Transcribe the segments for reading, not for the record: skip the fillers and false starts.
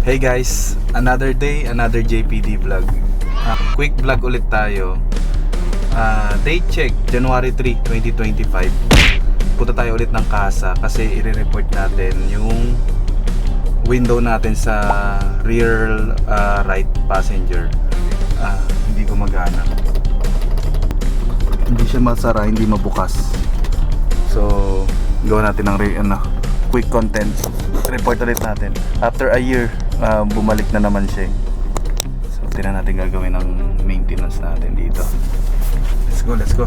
Hey guys, another day, another JPD vlog. Quick vlog ulit tayo. Date check, January 3, 2025. Punta tayo ulit ng casa kasi i-report natin yung window natin sa rear right passenger. Hindi gumagana. Hindi siya masara, hindi mabukas. So, gawa natin ng quick content. Report ulit natin. After a year, bumalik na naman siya. So, tingnan natin gagawin ng maintenance natin dito. Let's go, let's go.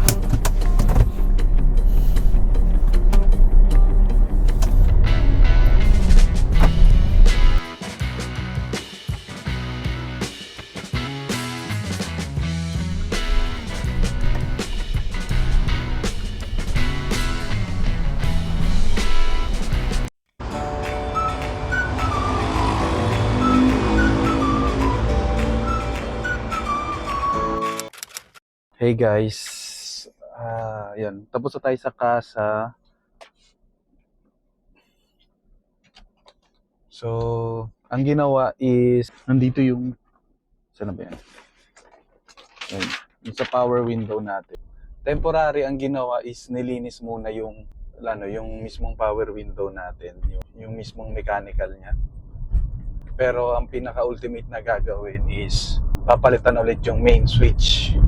Hey guys, yan, tapos na tayo sa casa. So, ang ginawa is, nandito yung, saan na ba yan? Yan, yung sa power window natin. Temporary ang ginawa is nilinis muna yung mismong power window natin, yung mismong mechanical niya. Pero ang pinaka-ultimate na gagawin is papalitan ulit yung main switch.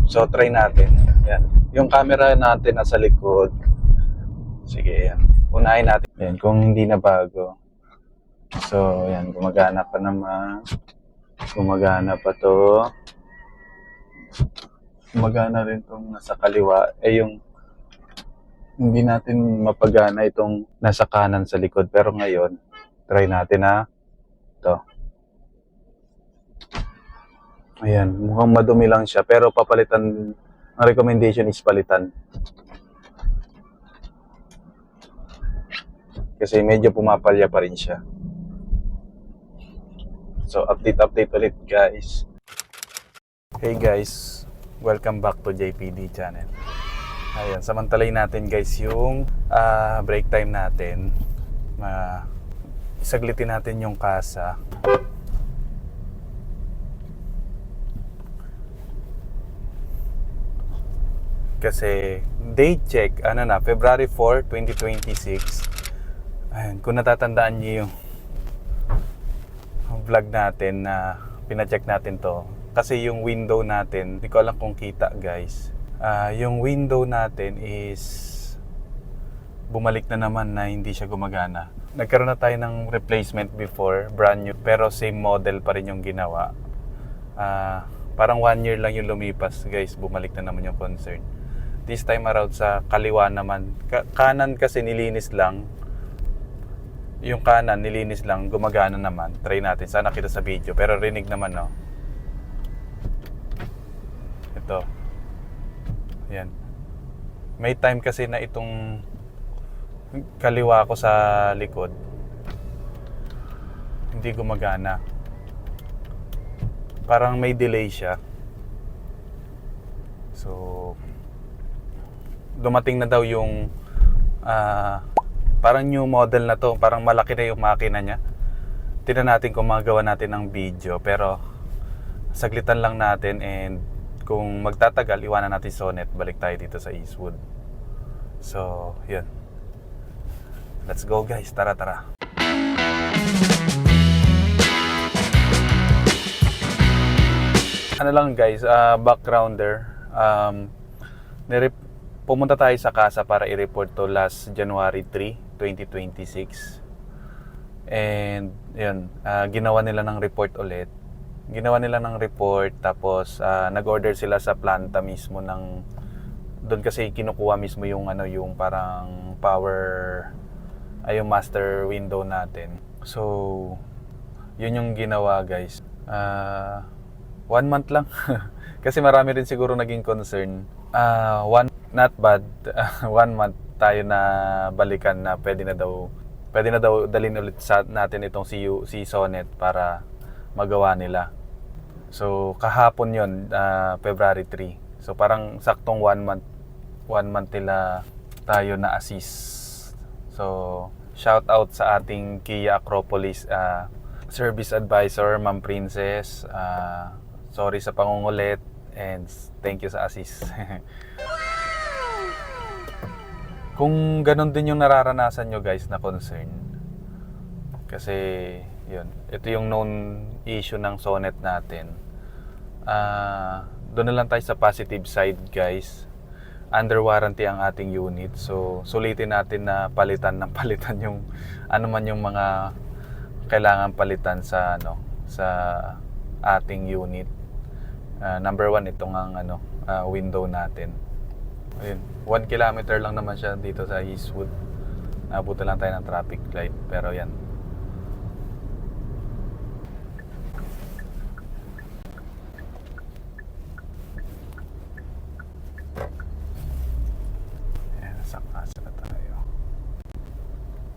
So try natin. Yan. Yung camera natin nasa likod. Sige, yan. Unahin natin. Yan, kung hindi na bago. So, yan, gumagana pa naman. Gumagana pa to. Gumagana rin tong nasa kaliwa. Yung hindi natin mapagana itong nasa kanan sa likod. Pero ngayon, try natin ito. Ayan, mukhang madumi lang siya. Pero papalitan, ang recommendation is palitan. Kasi medyo pumapalya pa rin siya. So, update ulit guys. Hey guys, welcome back to JPD channel. Ayan, samantalayin natin guys yung break time natin. Isaglitin natin yung casa. Kasi date check, February 4, 2026. Ayan, kung natatandaan niyo yung vlog natin na pina-check natin to. Kasi yung window natin, hindi ko alam kung kita guys. Yung window natin is bumalik na naman na hindi siya gumagana. Nagkaroon na tayo ng replacement before, brand new, pero same model pa rin yung ginawa. Parang 1 year lang yung lumipas guys, bumalik na naman yung concern. This time around sa kaliwa naman, kanan kasi nilinis lang. Yung kanan nilinis lang, gumagana naman. Try natin, sana kita sa video, pero rinig naman no. Ito. Yan. May time kasi na itong kaliwa ko sa likod hindi gumagana. Parang may delay siya. So dumating na daw yung parang new model na to. Parang malaki na yung makina niya. Tingnan natin kung magawa natin ng video, pero saglitan lang natin, and kung magtatagal, iwanan natin Sonet, balik tayo dito sa Eastwood. So, yun. Let's go guys, tara. Ano lang guys, backgrounder. Pumunta tayo sa casa para i-report to last January 3, 2026. And, yun, ginawa nila ng report ulit. Tapos nag-order sila sa planta mismo ng doon, kasi kinukuha mismo yung yung parang power yung master window natin. So yun yung ginawa guys. 1 month lang. Kasi marami rin siguro naging concern. Not bad. 1 month tayo na balikan na pwede na daw dalhin ulit sa natin itong si Sonet para magawa nila. So kahapon yun, February 3. So parang saktong 1 month 1 month nila tayo na assist. So, shout out sa ating Kia Acropolis service advisor, Ma'am Princess. Sorry sa pangungulit and thank you sa assist. Kung ganun din yung nararanasan nyo guys na concern, kasi yun, ito yung known issue ng Sonet natin. Doon na lang tayo sa positive side guys. Under warranty ang ating unit, so sulitin natin na palitan ng palitan yung ano man yung mga kailangan palitan sa sa ating unit. Number 1 itong ang window natin. Ayun, 1 kilometer lang naman siya dito sa Eastwood. Nabuta lang tayo ng traffic light, pero yan.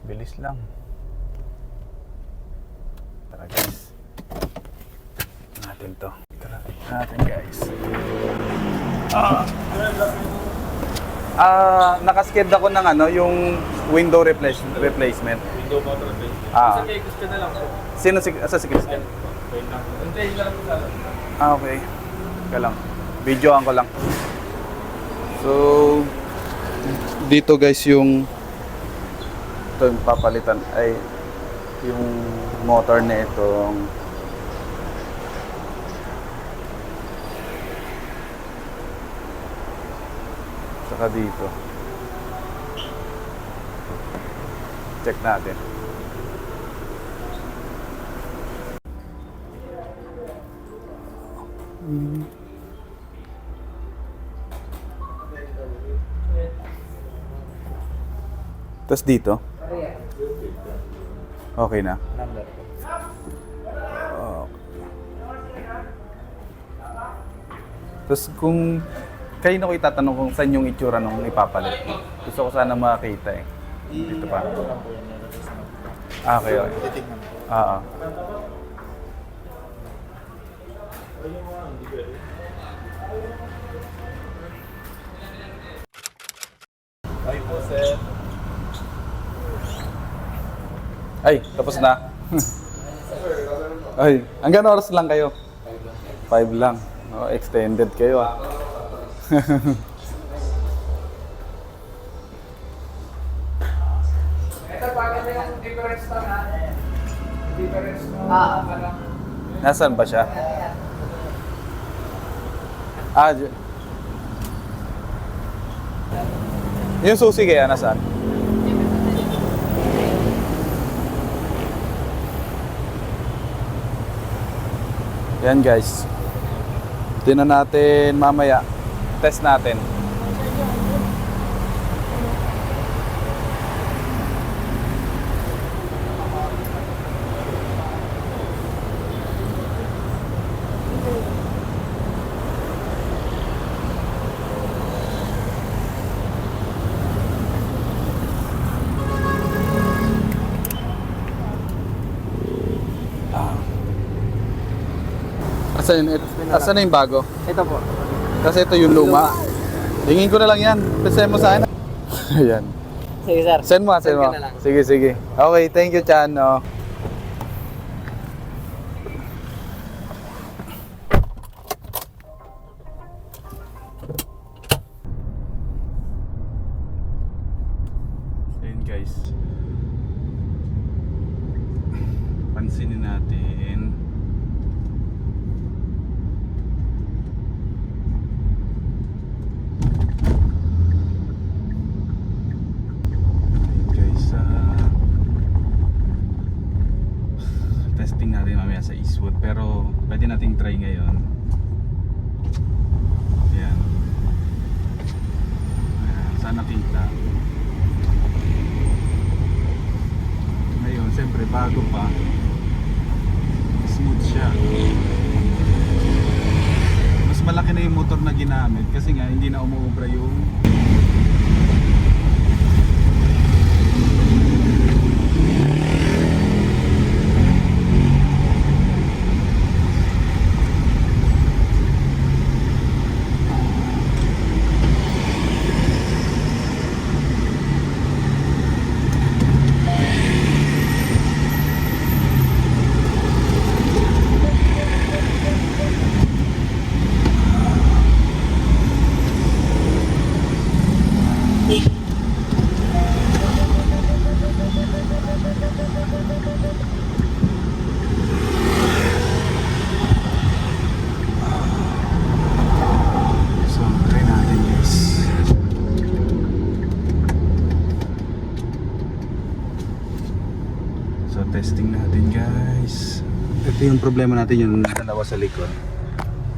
Bilis lang. Tara guys. Natin to. Tara natin guys. Nakasked ako ng yung window replacement. Window motor replacement. Sa Kekos ka na lang po. Sino sa si Christian? Wait lang. Hintayin lang po sa Okay. Ka lang. Videoan ko lang. So, dito guys yung ito yung papalitan ay yung motor na itong saka dito check natin. Tapos dito okay na. Tapos kung kayo na ko itatanong kung saan yung itsura nung ipapalit. Gusto ko sana makakita eh. Dito pa. Okay. Oo. Ay po, sir. Ay, tapos na. Ay, hanggang oras lang kayo? 5 lang. Oh, extended kayo ah. Ito bakit yung difference na difference mo Nasaan ba siya? Yung susi kaya nasaan? Yan guys. Tingnan natin mamaya. Test natin. Asan na yung bago? Ito po. Kasi ito yung luma. Tingin ko na lang yan. Pese mo sa akin. Ayan. Sige sir. Send mo. Send ka na lang. Sige, sige. Okay, thank you, Chan. Oh. Ayan guys. Pansinin natin. Testing natin mamaya sa Eastwood, pero pwede nating try ngayon. Ayan. Ayan, sana kita. Ngayon, siyempre bago pa, smooth siya. Mas malaki na yung motor na ginamit kasi nga hindi na umuubra yung yung problema natin yung dalawa sa likod.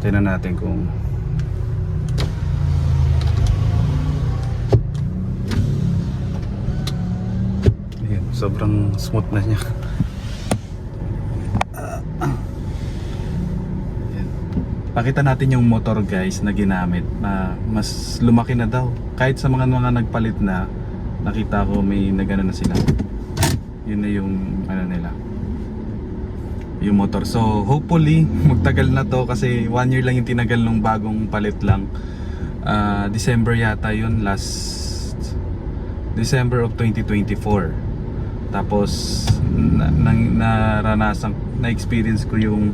Tingnan natin kung ayan, sobrang smooth na niya. Ayan. Pakita natin yung motor guys na ginamit na mas lumaki na daw. Kahit sa mga nagpalit na, nakita ko may nagano na sila. Yun na yung ano nila, yung motor. So hopefully magtagal na to kasi 1 year lang yung tinagal nung bagong palit lang. December yata yun, last December of 2024. Tapos na-experience ko yung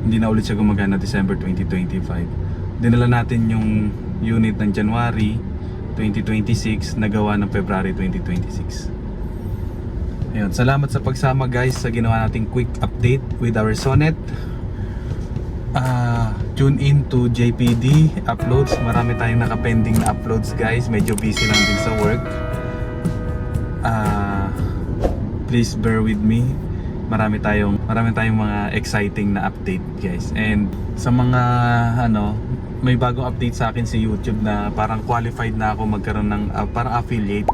hindi na ulit siya gumagana December 2025. Dinala natin yung unit ng January 2026, nagawa ng February 2026. Ayun, salamat sa pagsama guys sa ginawa nating quick update with our Sonet. Tune in to JPD uploads. Marami tayong naka-pending na uploads guys. Medyo busy lang din sa work. Please bear with me. Marami tayong mga exciting na update guys. And sa mga may bagong update sa akin sa YouTube na parang qualified na ako magkaroon ng parang affiliate.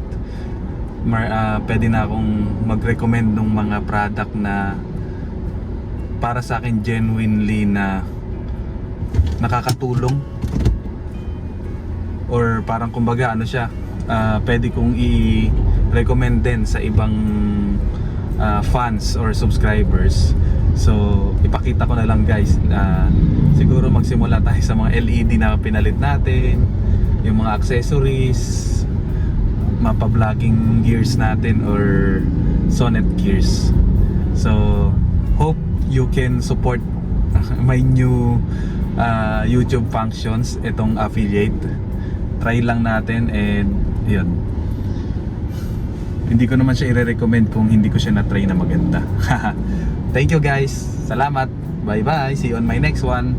Pwede na akong mag-recommend ng mga product na para sa akin genuinely na nakakatulong, or parang kumbaga pwede kong i-recommend din sa ibang fans or subscribers. So ipakita ko na lang guys, siguro magsimula tayo sa mga LED na pinalit natin, yung mga accessories, mapa-vlogging gears natin or Sonet gears. So hope you can support my new YouTube functions, itong affiliate. Try lang natin and yun. Hindi ko naman siya i-recommend kung hindi ko siya na-try na maganda. Thank you guys. Salamat. Bye bye. See you on my next one.